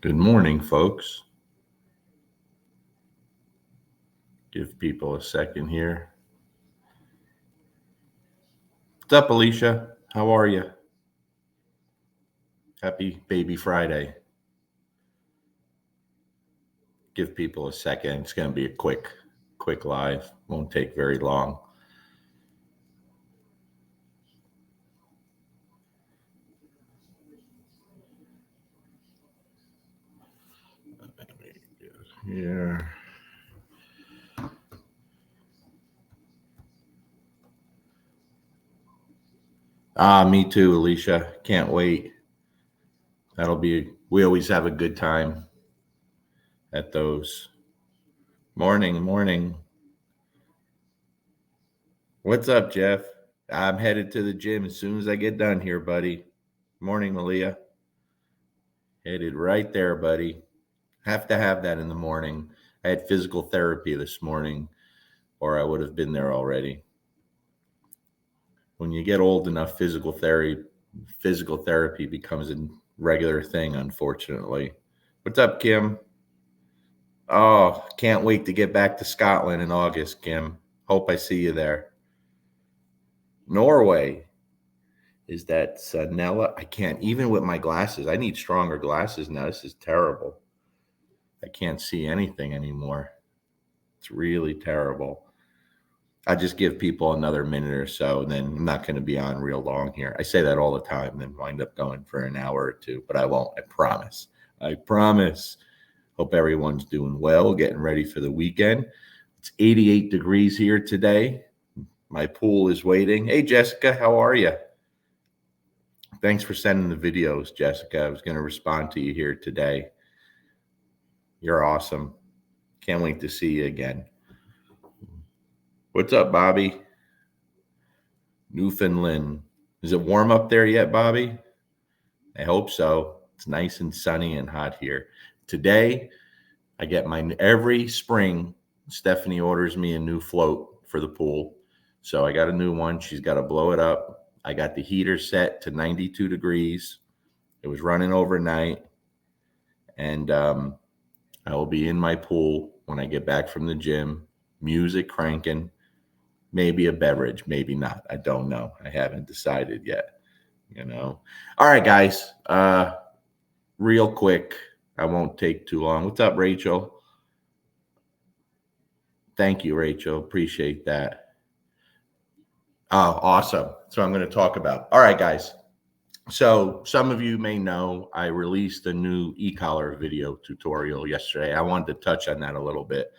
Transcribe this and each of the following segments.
Good morning, folks. Give people a second here. What's up, Alicia? How are you? Happy Baby Friday. Give people a second. It's going to be a quick live. Won't take very long. Here. Me too, Alicia. Can't wait. We always have a good time at those. Morning. What's up, Jeff? I'm headed to the gym as soon as I get done here, buddy. Morning, Malia. Headed right there, buddy. Have to have that in the morning. I had physical therapy this morning, or I would have been there already. When you get old enough, physical therapy becomes a regular thing, unfortunately. What's up, Kim? Oh, can't wait to get back to Scotland in August, Kim. Hope I see you there. Norway. Is that Sanella? I can't, even with my glasses. I need stronger glasses now. This is terrible. I can't see anything anymore. It's really terrible. I just give people another minute or so, and then I'm not going to be on real long here. I say that all the time, and then wind up going for an hour or two, but I won't. I promise. Hope everyone's doing well, getting ready for the weekend. It's 88 degrees here today. My pool is waiting. Hey, Jessica, how are you? Thanks for sending the videos, Jessica. I was going to respond to you here today. You're awesome. Can't wait to see you again. What's up, Bobby? Newfoundland. Is it warm up there yet, Bobby? I hope so. It's nice and sunny and hot here. Today, I get every spring, Stephanie orders me a new float for the pool. So I got a new one. She's got to blow it up. I got the heater set to 92 degrees. It was running overnight. And I will be in my pool when I get back from the gym, music cranking, maybe a beverage, maybe not. I don't know. I haven't decided yet, All right, guys, real quick. I won't take too long. What's up, Rachel? Thank you, Rachel. Appreciate that. Oh, awesome. So I'm going to talk about. All right, guys. So some of you may know I released a new e-collar video tutorial yesterday. I wanted to touch on that a little bit.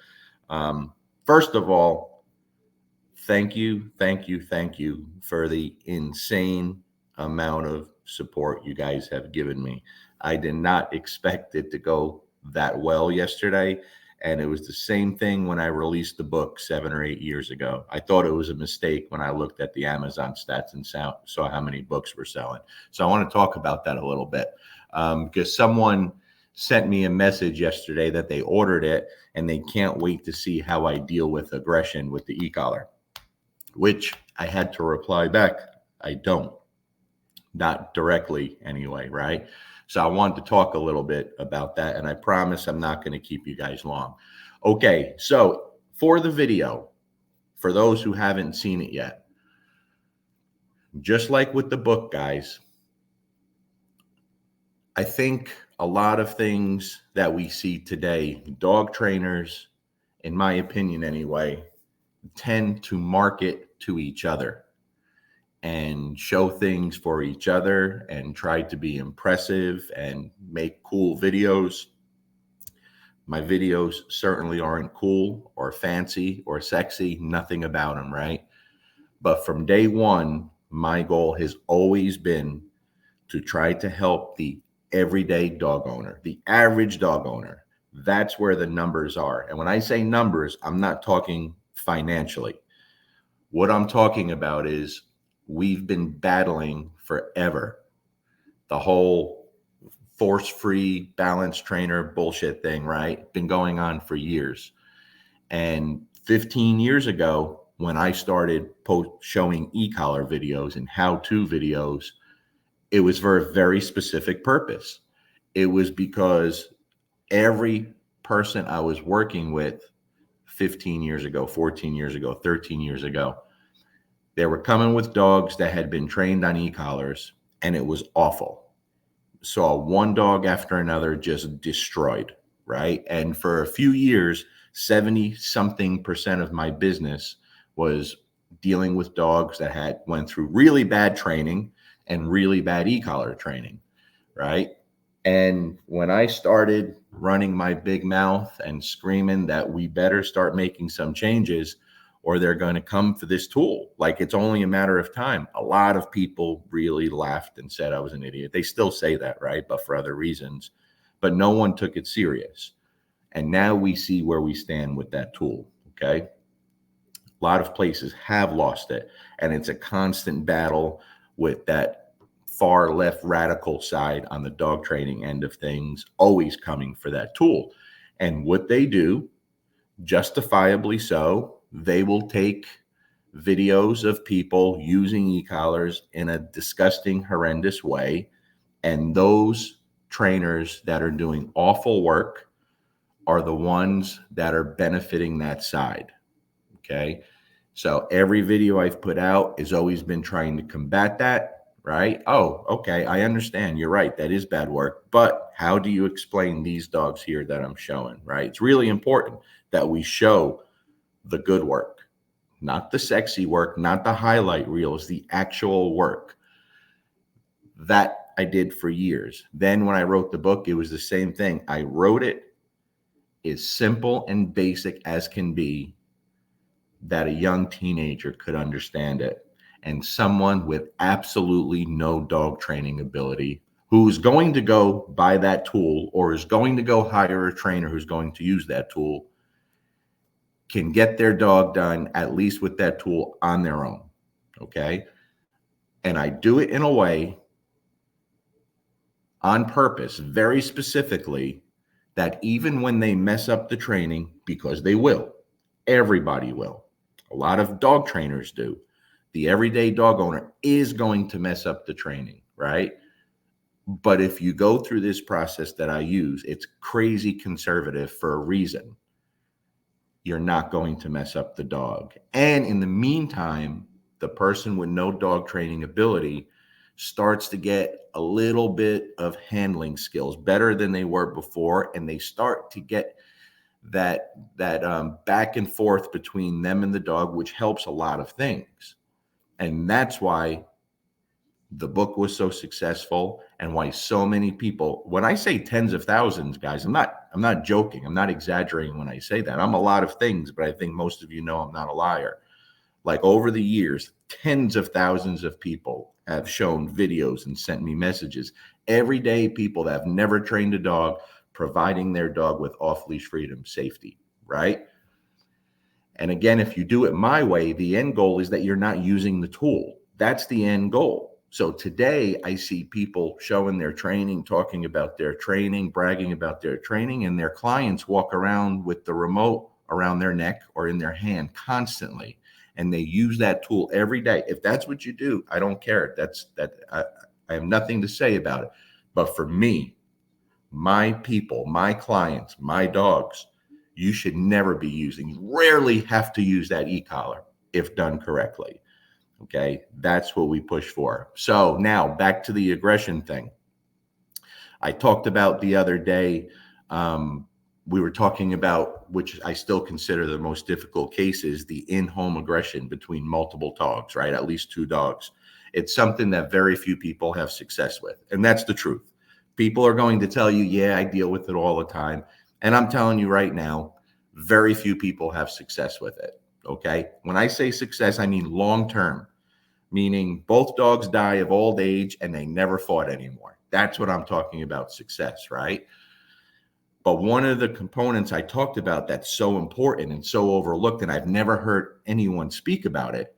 First of all, thank you for the insane amount of support you guys have given me. I did not expect it to go that well yesterday. And it was the same thing when I released the book 7 or 8 years ago. I thought it was a mistake when I looked at the Amazon stats and saw how many books were selling. So I want to talk about that a little bit because someone sent me a message yesterday that they ordered it and they can't wait to see how I deal with aggression with the e-collar, which I had to reply back. I don't. Not directly anyway, right? So I wanted to talk a little bit about that, and I promise I'm not going to keep you guys long. Okay, so for the video, for those who haven't seen it yet, just like with the book, guys, I think a lot of things that we see today, dog trainers, in my opinion anyway, tend to market to each other and show things for each other and try to be impressive and make cool videos. My videos certainly aren't cool or fancy or sexy, nothing about them, right? But from day one, my goal has always been to try to help the everyday dog owner, the average dog owner. That's where the numbers are. And when I say numbers, I'm not talking financially. What I'm talking about is we've been battling forever. The whole force-free balance trainer bullshit thing, right? Been going on for years. And 15 years ago, when I started showing e-collar videos and how-to videos, it was for a very specific purpose. It was because Every person I was working with 15 years ago, 14 years ago, 13 years ago, they were coming with dogs that had been trained on e-collars, and it was awful. Saw one dog after another just destroyed, right? And for a few years, 70 something percent of my business was dealing with dogs that had went through really bad training and really bad e-collar training, right? And when I started running my big mouth and screaming that we better start making some changes or they're going to come for this tool, like it's only a matter of time, a lot of people really laughed and said I was an idiot. They still say that, right? But for other reasons. But no one took it serious. And now we see where we stand with that tool. Okay. A lot of places have lost it. And it's a constant battle with that far left radical side on the dog training end of things, always coming for that tool. And what they do, justifiably so, they will take videos of people using e-collars in a disgusting, horrendous way. And those trainers that are doing awful work are the ones that are benefiting that side. Okay. So every video I've put out has always been trying to combat that, right? Oh, okay. I understand. You're right. That is bad work. But how do you explain these dogs here that I'm showing, right? It's really important that we show the good work, not the sexy work, not the highlight reels, the actual work. That I did for years. Then when I wrote the book, it was the same thing. I wrote it as simple and basic as can be, that a young teenager could understand it. And someone with absolutely no dog training ability who's going to go buy that tool or is going to go hire a trainer who's going to use that tool can get their dog done, at least with that tool, on their own. Okay. And I do it in a way on purpose, very specifically, that even when they mess up the training, because they will, everybody will. A lot of dog trainers do. The everyday dog owner is going to mess up the training, right? But if you go through this process that I use, it's crazy conservative for a reason. You're not going to mess up the dog. And in the meantime, the person with no dog training ability starts to get a little bit of handling skills better than they were before, and they start to get that back and forth between them and the dog, which helps a lot of things. And that's why the book was so successful and why so many people, when I say tens of thousands, guys, I'm not joking. I'm not exaggerating when I say that. I'm a lot of things, but I think most of you know I'm not a liar. Like over the years, tens of thousands of people have shown videos and sent me messages. Every day, people that have never trained a dog, providing their dog with off-leash freedom, safety, right? And again, if you do it my way, the end goal is that you're not using the tool. That's the end goal. So today I see people showing their training, talking about their training, bragging about their training, and their clients walk around with the remote around their neck or in their hand constantly. And they use that tool every day. If that's what you do, I don't care. I have nothing to say about it. But for me, my people, my clients, my dogs, you should never be using, you rarely have to use that e-collar if done correctly. Okay, that's what we push for. So now back to the aggression thing. I talked about the other day, we were talking about, which I still consider the most difficult cases, the in-home aggression between multiple dogs, right? At least two dogs. It's something that very few people have success with. And that's the truth. People are going to tell you, yeah, I deal with it all the time. And I'm telling you right now, very few people have success with it. Okay. When I say success, I mean long-term, meaning both dogs die of old age and they never fought anymore. That's what I'm talking about, success, right? But one of the components I talked about that's so important and so overlooked, and I've never heard anyone speak about it,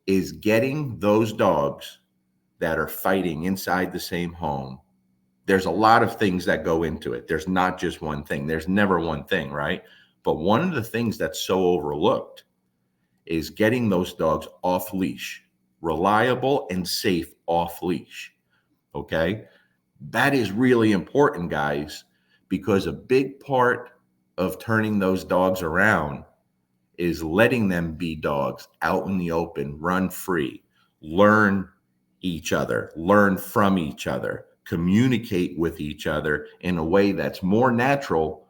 is getting those dogs that are fighting inside the same home. There's a lot of things that go into it. There's not just one thing. There's never one thing, right? But one of the things that's so overlooked is getting those dogs off leash, reliable and safe off leash. Okay. That is really important, guys, because a big part of turning those dogs around is letting them be dogs out in the open, run free, learn each other, learn from each other, communicate with each other in a way that's more natural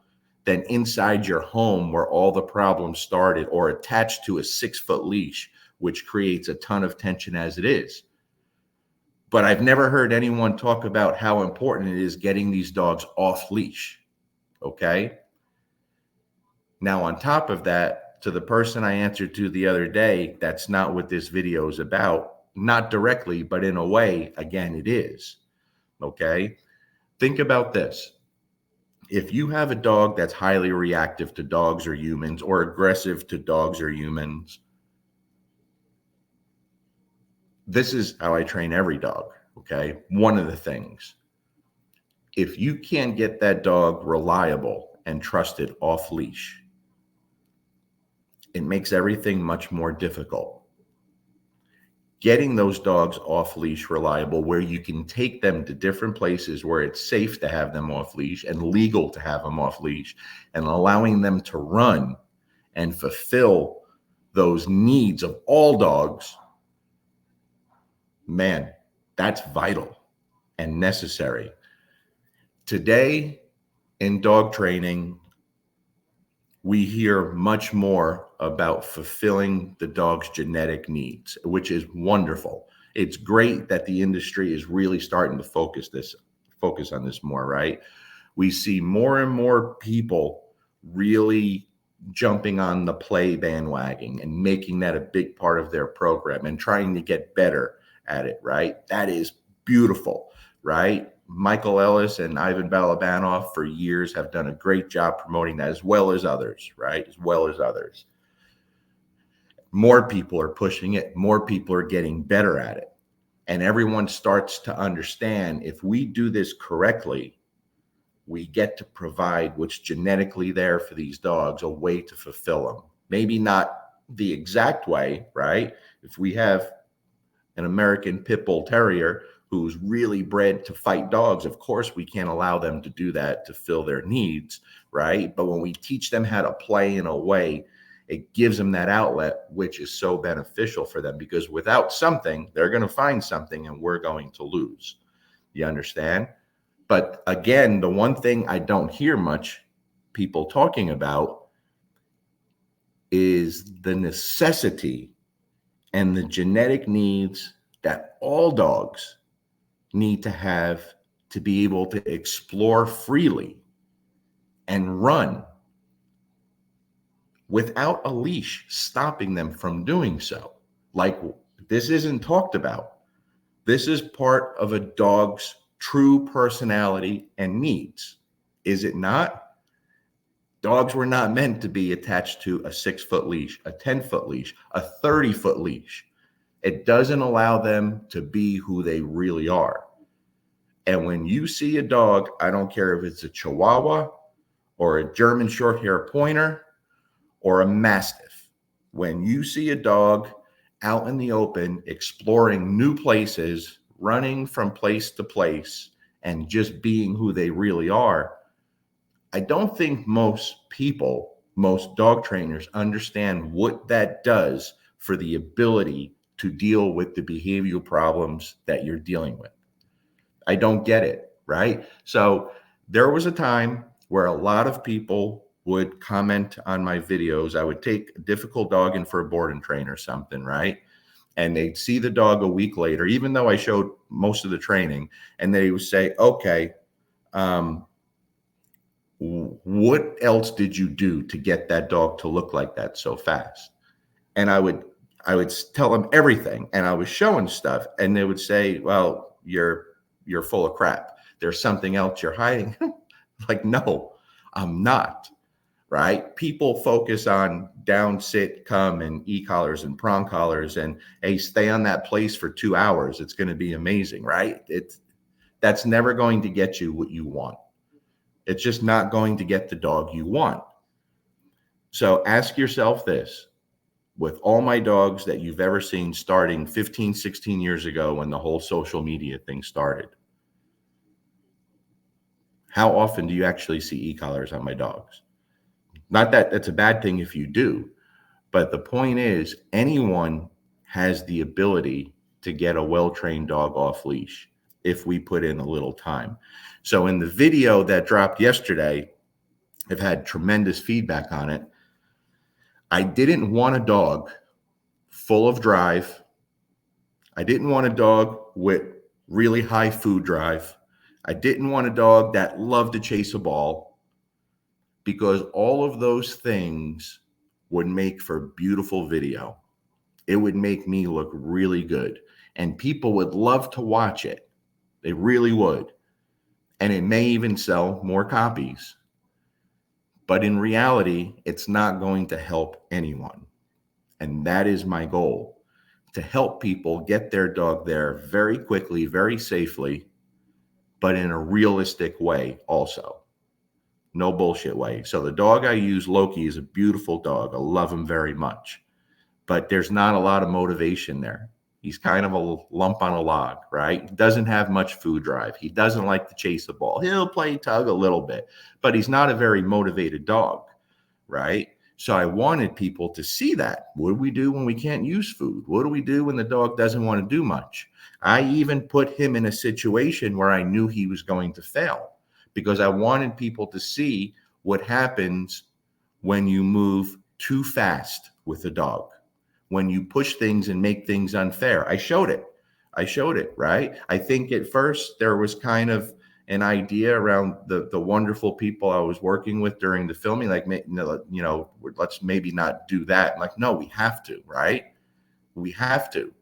than inside your home where all the problems started, or attached to a 6-foot leash, which creates a ton of tension as it is. But I've never heard anyone talk about how important it is getting these dogs off leash. Okay. Now, on top of that, to the person I answered to the other day, that's not what this video is about. Not directly, but in a way, again, it is. Okay. Think about this. If you have a dog that's highly reactive to dogs or humans, or aggressive to dogs or humans, this is how I train every dog. Okay. One of the things, if you can't get that dog reliable and trusted off leash, it makes everything much more difficult. Getting those dogs off leash reliable, where you can take them to different places where it's safe to have them off leash and legal to have them off leash, and allowing them to run and fulfill those needs of all dogs, man, that's vital and necessary. Today in dog training, we hear much more about fulfilling the dog's genetic needs, which is wonderful. It's great that the industry is really starting to focus on this more, right? We see more and more people really jumping on the play bandwagon and making that a big part of their program and trying to get better at it, right? That is beautiful, right? Michael Ellis and Ivan Balabanov for years have done a great job promoting that, as well as others, right? As well as others. More people are pushing it. More people are getting better at it. And everyone starts to understand, if we do this correctly, we get to provide what's genetically there for these dogs, a way to fulfill them. Maybe not the exact way, right? If we have an American Pit Bull Terrier who's really bred to fight dogs, of course we can't allow them to do that to fill their needs, right? But when we teach them how to play in a way, it gives them that outlet, which is so beneficial for them, because without something, they're going to find something and we're going to lose. You understand? But again, the one thing I don't hear much people talking about is the necessity and the genetic needs that all dogs need to have to be able to explore freely and run without a leash stopping them from doing so. Like, this isn't talked about. This is part of a dog's true personality and needs. Is it not? Dogs were not meant to be attached to a 6-foot leash, a 10-foot leash, a 30-foot leash. It doesn't allow them to be who they really are. And when you see a dog, I don't care if it's a Chihuahua or a German Shorthair Pointer or a Mastiff, when you see a dog out in the open, exploring new places, running from place to place, and just being who they really are, I don't think most people, most dog trainers, understand what that does for the ability to deal with the behavioral problems that you're dealing with. I don't get it, right? So there was a time where a lot of people would comment on my videos. I would take a difficult dog in for a board and train or something, right? And they'd see the dog a week later, even though I showed most of the training, and they would say, okay, what else did you do to get that dog to look like that so fast? And I would tell them everything, and I was showing stuff, and they would say, well, you're full of crap. There's something else you're hiding. Like, no, I'm not, right? People focus on down, sit, come, and e-collars and prong collars, and hey, stay on that place for 2 hours. It's going to be amazing, right? That's never going to get you what you want. It's just not going to get the dog you want. So ask yourself this. With all my dogs that you've ever seen starting 15, 16 years ago when the whole social media thing started, How often do you actually see e-collars on my dogs? Not that that's a bad thing if you do, but the point is anyone has the ability to get a well-trained dog off leash if we put in a little time. So in the video that dropped yesterday, I've had tremendous feedback on it. I didn't want a dog full of drive. I didn't want a dog with really high food drive. I didn't want a dog that loved to chase a ball, because all of those things would make for beautiful video. It would make me look really good, and people would love to watch it. They really would. And it may even sell more copies. But in reality, it's not going to help anyone. And that is my goal, to help people get their dog there very quickly, very safely, but in a realistic way also. No bullshit way. So the dog I use, Loki, is a beautiful dog. I love him very much. But there's not a lot of motivation there. He's kind of a lump on a log, right? He doesn't have much food drive. He doesn't like to chase the ball. He'll play tug a little bit, but he's not a very motivated dog, right? So I wanted people to see that. What do we do when we can't use food? What do we do when the dog doesn't want to do much? I even put him in a situation where I knew he was going to fail, because I wanted people to see what happens when you move too fast with a dog, when you push things and make things unfair. I showed it, right? I think at first there was kind of an idea around the wonderful people I was working with during the filming, like, let's maybe not do that. I'm like, no, we have to, right? We have to,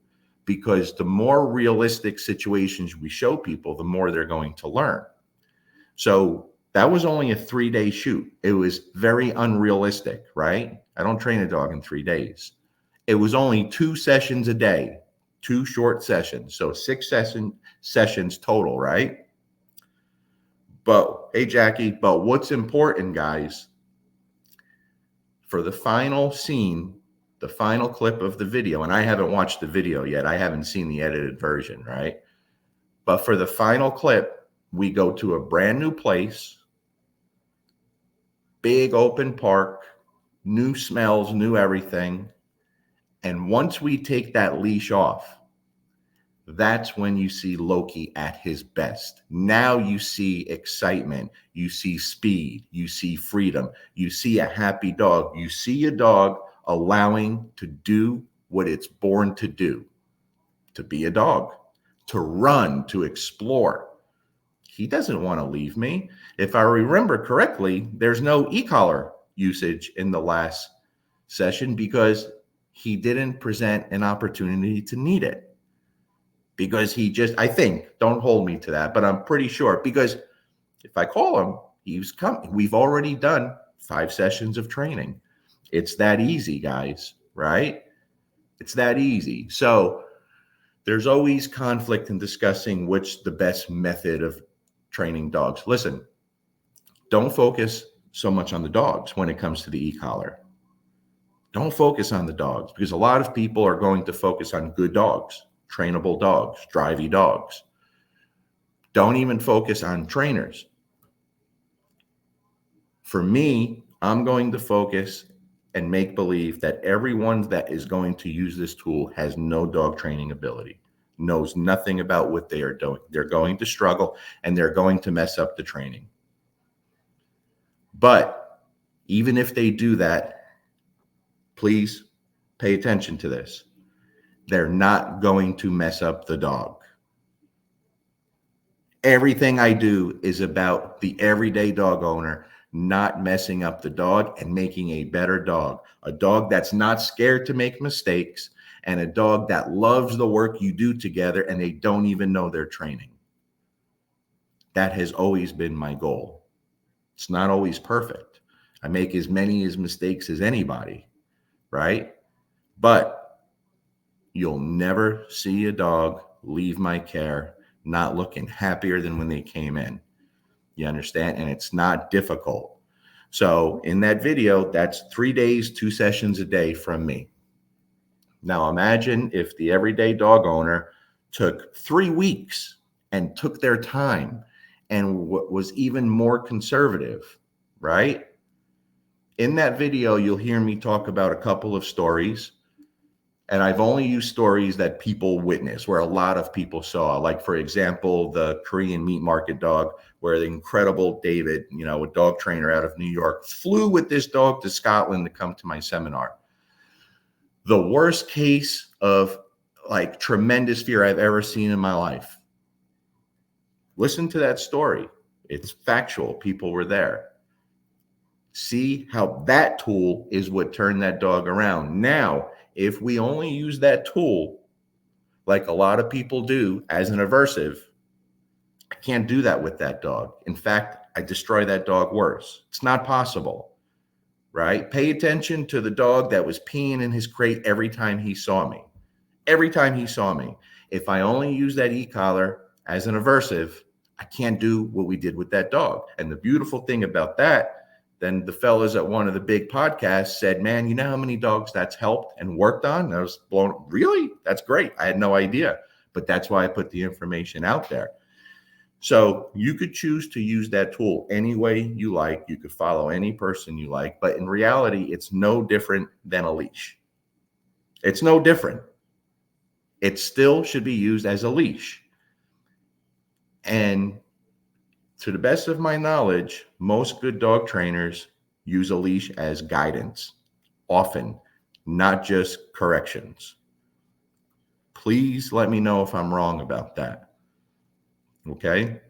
because the more realistic situations we show people, the more they're going to learn. So that was only a 3-day shoot. It was very unrealistic, right? I don't train a dog in 3 days. It was only 2 sessions a day, 2 short sessions. So 6 sessions total, right? But hey, Jackie, but what's important, guys, for the final scene, the final clip of the video, and I haven't watched the video yet. I haven't seen the edited version, right? But for the final clip, we go to a brand new place, big open park, new smells, new everything. And once we take that leash off, that's when you see Loki at his best. Now you see excitement, you see speed, you see freedom, you see a happy dog, you see a dog allowing to do what it's born to do, to be a dog, to run, to explore. He doesn't want to leave me. If I remember correctly, there's no e-collar usage in the last session because he didn't present an opportunity to need it. Because he just, I think, don't hold me to that, but I'm pretty sure, because if I call him, he's coming. We've already done 5 sessions of training. It's that easy, guys, right? It's that easy. So there's always conflict in discussing which the best method of training dogs. Listen, don't focus so much on the dogs when it comes to the e-collar. Don't focus on the dogs, because a lot of people are going to focus on good dogs, trainable dogs, drivey dogs. Don't even focus on trainers. For me, I'm going to focus and make believe that everyone that is going to use this tool has no dog training ability, knows nothing about what they are doing. They're going to struggle and they're going to mess up the training. But even if they do that, please pay attention to this. They're not going to mess up the dog. Everything I do is about the everyday dog owner not messing up the dog and making a better dog, a dog that's not scared to make mistakes, and a dog that loves the work you do together and they don't even know they're training. That has always been my goal. It's not always perfect. I make as many mistakes as anybody, right? But you'll never see a dog leave my care not looking happier than when they came in. You understand? And it's not difficult. So in that video, that's 3 days, 2 sessions a day from me. Now imagine if the everyday dog owner took 3 weeks and took their time and what was even more conservative, right? In that video, you'll hear me talk about a couple of stories, and I've only used stories that people witnessed, where a lot of people saw. Like, for example, the Korean meat market dog, where the incredible David, a dog trainer out of New York, flew with this dog to Scotland to come to my seminar. The worst case of like tremendous fear I've ever seen in my life. Listen to that story. It's factual. People were there. See how that tool is what turned that dog around. Now, if we only use that tool, like a lot of people do, as an aversive, I can't do that with that dog. In fact, I destroy that dog worse. It's not possible, right? Pay attention to the dog that was peeing in his crate every time he saw me. Every time he saw me. If I only use that e-collar as an aversive, I can't do what we did with that dog. And the beautiful thing about that, then the fellas at one of the big podcasts said, man, you know how many dogs that's helped and worked on? And I was blown, really? That's great. I had no idea. But that's why I put the information out there. So you could choose to use that tool any way you like. You could follow any person you like. But in reality, it's no different than a leash. It's no different. It still should be used as a leash. And to the best of my knowledge, most good dog trainers use a leash as guidance, often, not just corrections. Please let me know if I'm wrong about that. Okay?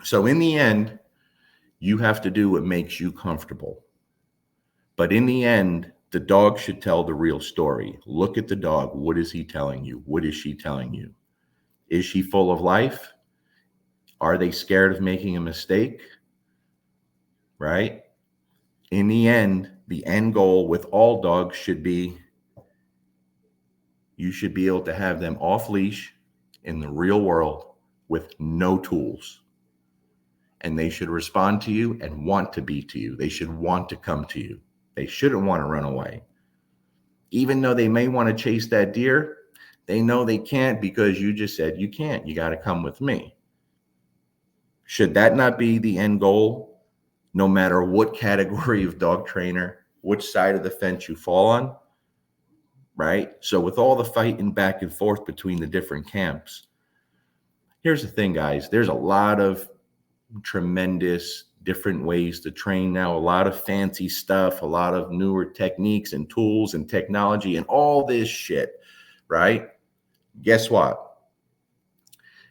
So in the end, you have to do what makes you comfortable. But in the end, the dog should tell the real story. Look at the dog. What is he telling you? What is she telling you? Is she full of life? Are they scared of making a mistake? Right? In the end goal with all dogs should be, you should be able to have them off leash in the real world with no tools. And they should respond to you and want to be to you. They should want to come to you. They shouldn't want to run away. Even though they may want to chase that deer, they know they can't because you just said you can't. You got to come with me. Should that not be the end goal, no matter what category of dog trainer, which side of the fence you fall on, right? So with all the fighting back and forth between the different camps, here's the thing, guys. There's a lot of tremendous different ways to train now, a lot of fancy stuff, a lot of newer techniques and tools and technology and all this shit, right? Guess what?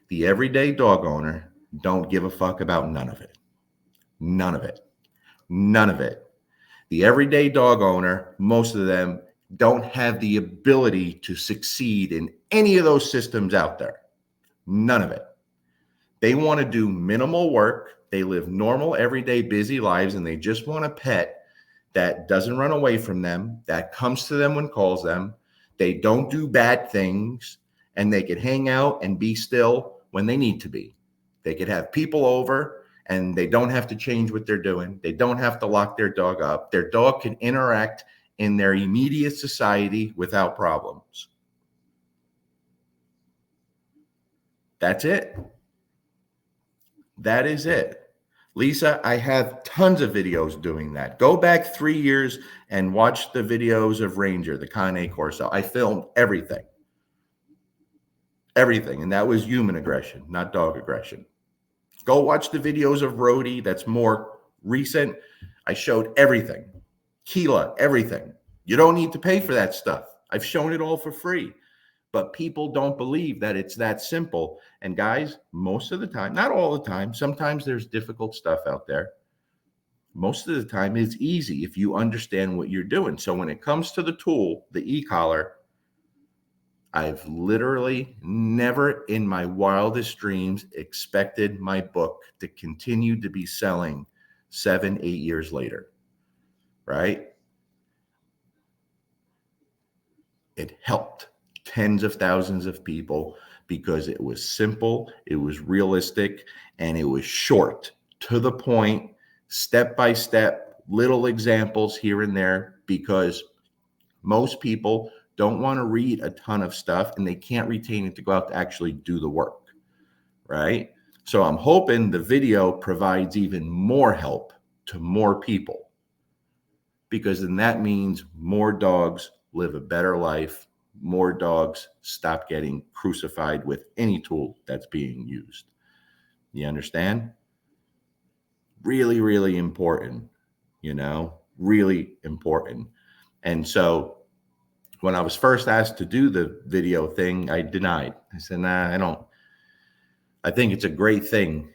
The everyday dog owner don't give a fuck about none of it. None of it. None of it. The everyday dog owner, most of them don't have the ability to succeed in any of those systems out there. None of it. They want to do minimal work. They live normal, everyday, busy lives, and they just want a pet that doesn't run away from them, that comes to them when calls them. They don't do bad things, and they could hang out and be still when they need to be. They could have people over, and they don't have to change what they're doing. They don't have to lock their dog up. Their dog can interact in their immediate society without problems. That's it. That is it. Lisa, I have tons of videos doing that. Go back 3 years and watch the videos of Ranger, the Cane Corso. I filmed everything. Everything. And that was human aggression, not dog aggression. Go watch the videos of Rhodey. That's more recent. I showed everything. Keela, everything. You don't need to pay for that stuff. I've shown it all for free. But people don't believe that it's that simple. And guys, most of the time, not all the time, sometimes there's difficult stuff out there. Most of the time it's easy if you understand what you're doing. So when it comes to the tool, the e-collar, I've literally never in my wildest dreams expected my book to continue to be selling 7, 8 years later, right? It helped tens of thousands of people because it was simple, it was realistic, and it was short, to the point, step by step, little examples here and there, because most people don't want to read a ton of stuff and they can't retain it to go out to actually do the work, right? So I'm hoping the video provides even more help to more people, because then that means more dogs live a better life, more dogs stop getting crucified with any tool that's being used. You understand? Really, really important, really important. And so when I was first asked to do the video thing, I denied. I said, nah, I don't. I think it's a great thing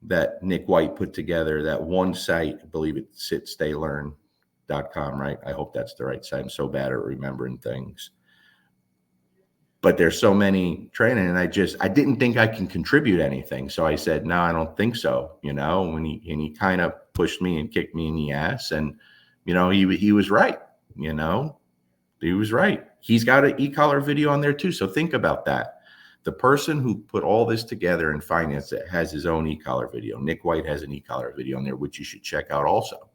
that Nick White put together, that one site. I believe it's sitstaylearn.com, right? I hope that's the right site. I'm so bad at remembering things. But there's so many training, and I didn't think I can contribute anything. So I said, no, I don't think so. When he kind of pushed me and kicked me in the ass, and he was right. He was right. He's got an e-collar video on there too. So think about that. The person who put all this together and financed it has his own e-collar video. Nick White has an e-collar video on there, which you should check out also,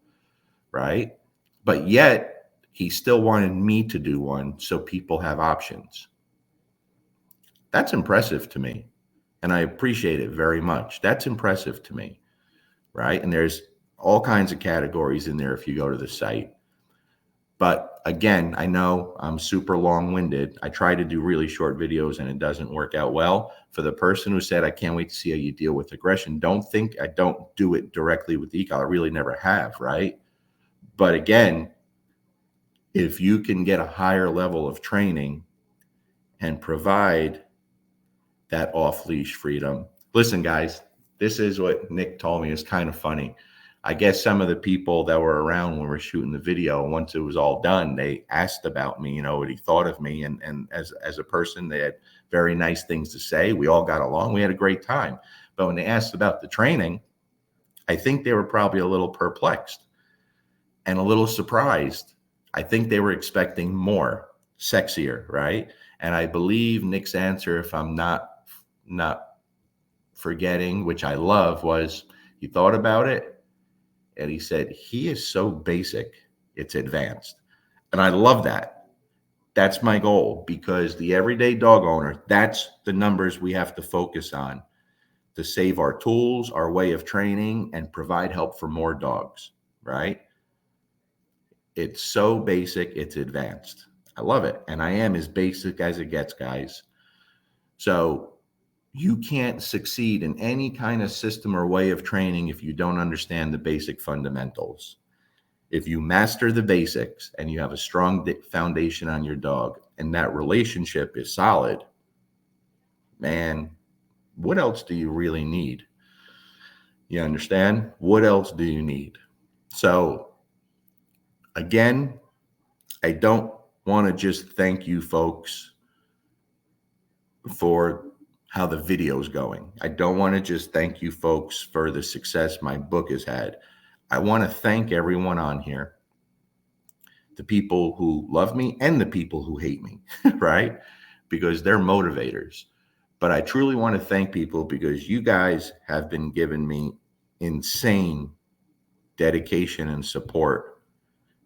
right? But yet he still wanted me to do one so people have options. That's impressive to me, and I appreciate it very much. That's impressive to me, right? And there's all kinds of categories in there if you go to the site. But again, I know I'm super long-winded. I try to do really short videos and it doesn't work out well. For the person who said, I can't wait to see how you deal with aggression, don't think I don't do it directly with the e-collar. I really never have, right? But again, if you can get a higher level of training and provide that off-leash freedom. Listen, guys, this is what Nick told me. It's kind of funny. I guess some of the people that were around when we were shooting the video, once it was all done, they asked about me, what he thought of me. And as a person, they had very nice things to say. We all got along. We had a great time. But when they asked about the training, I think they were probably a little perplexed and a little surprised. I think they were expecting more, sexier, right? And I believe Nick's answer, if I'm not forgetting, which I love, was he thought about it and he said, he is so basic, it's advanced. And I love that. That's my goal, because the everyday dog owner, that's the numbers we have to focus on to save our tools, our way of training, and provide help for more dogs, right? It's so basic, it's advanced. I love it. And I am as basic as it gets, guys. So you can't succeed in any kind of system or way of training if you don't understand the basic fundamentals. If you master the basics and you have a strong foundation on your dog and that relationship is solid, man, what else do you really need? You understand? What else do you need? So again, I don't want to just thank you folks for how the video is going. I don't want to just thank you folks for the success my book has had. I want to thank everyone on here, the people who love me and the people who hate me, right? Because they're motivators. But I truly want to thank people because you guys have been giving me insane dedication and support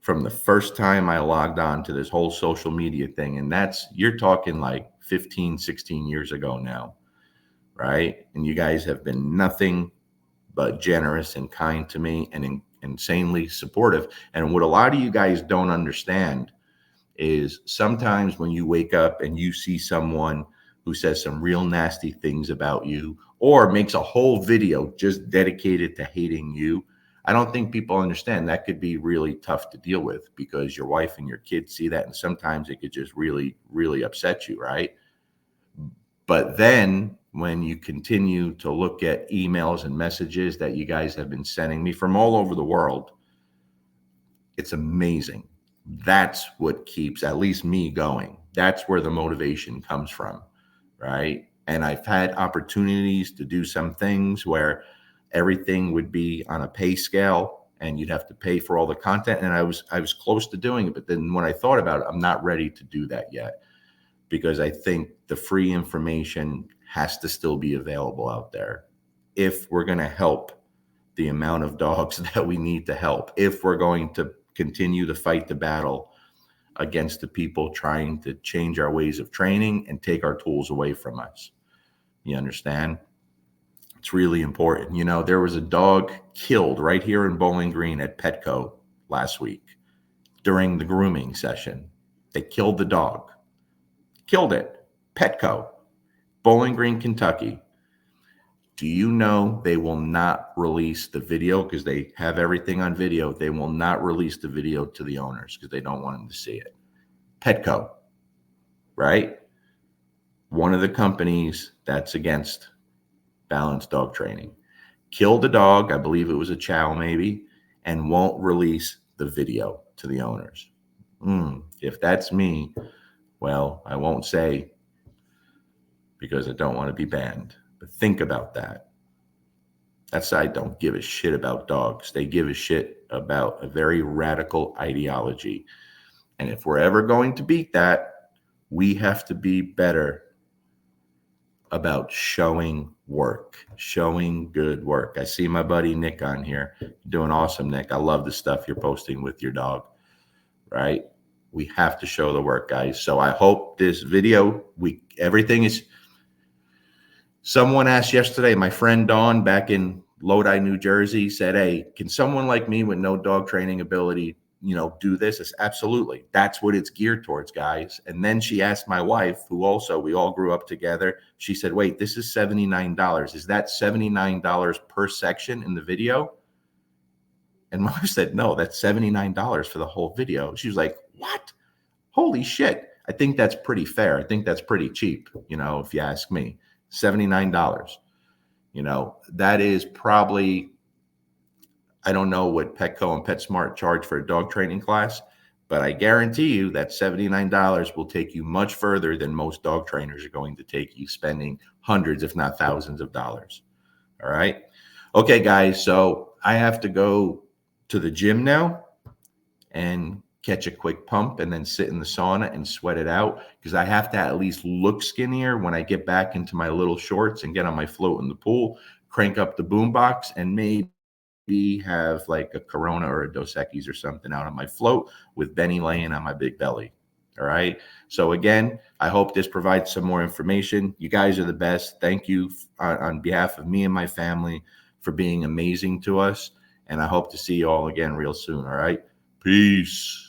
from the first time I logged on to this whole social media thing. And you're talking like 15, 16 years ago now, right? And you guys have been nothing but generous and kind to me and insanely supportive. And what a lot of you guys don't understand is sometimes when you wake up and you see someone who says some real nasty things about you or makes a whole video just dedicated to hating you, I don't think people understand that could be really tough to deal with because your wife and your kids see that, and sometimes it could just really, really upset you, right? But then when you continue to look at emails and messages that you guys have been sending me from all over the world, it's amazing. That's what keeps at least me going. That's where the motivation comes from, right? And I've had opportunities to do some things where everything would be on a pay scale and you'd have to pay for all the content. And I was close to doing it. But then when I thought about it, I'm not ready to do that yet because I think the free information has to still be available out there if we're going to help the amount of dogs that we need to help, if we're going to continue to fight the battle against the people trying to change our ways of training and take our tools away from us. You understand? It's really important. You know, there was a dog killed right here in Bowling Green at Petco last week during the grooming session. They killed the dog, killed it. Petco, Bowling Green, Kentucky. Do you know they will not release the video because they have everything on video? They will not release the video to the owners because they don't want them to see it. Petco, right? One of the companies that's against balanced dog training. Killed the dog, I believe it was a chow maybe, and won't release the video to the owners. If that's me, well, I won't say because I don't want to be banned. But think about that. That side don't give a shit about dogs. They give a shit about a very radical ideology. And if we're ever going to beat that, we have to be better about showing work, showing good work. I see my buddy Nick on here. You're doing awesome, Nick. I love the stuff you're posting with your dog, right? We have to show the work, guys. So I hope this video, everything is. Someone asked yesterday, my friend Dawn back in Lodi, New Jersey, said, hey, can someone like me with no dog training ability, do this? It's absolutely. That's what it's geared towards, guys. And then she asked my wife, who also, we all grew up together. She said, wait, this is $79. Is that $79 per section in the video? And my wife said, no, that's $79 for the whole video. She was like, what? Holy shit. I think that's pretty fair. I think that's pretty cheap, if you ask me. $79. That is probably, I don't know what Petco and PetSmart charge for a dog training class, but I guarantee you that $79 will take you much further than most dog trainers are going to take you, spending hundreds, if not thousands of dollars. All right. Okay, guys. So I have to go to the gym now and catch a quick pump and then sit in the sauna and sweat it out because I have to at least look skinnier when I get back into my little shorts and get on my float in the pool, crank up the boombox, and maybe have like a Corona or a Dos Equis or something out on my float with Benny laying on my big belly. All right. So again, I hope this provides some more information. You guys are the best. Thank you on behalf of me and my family for being amazing to us. And I hope to see you all again real soon. All right. Peace.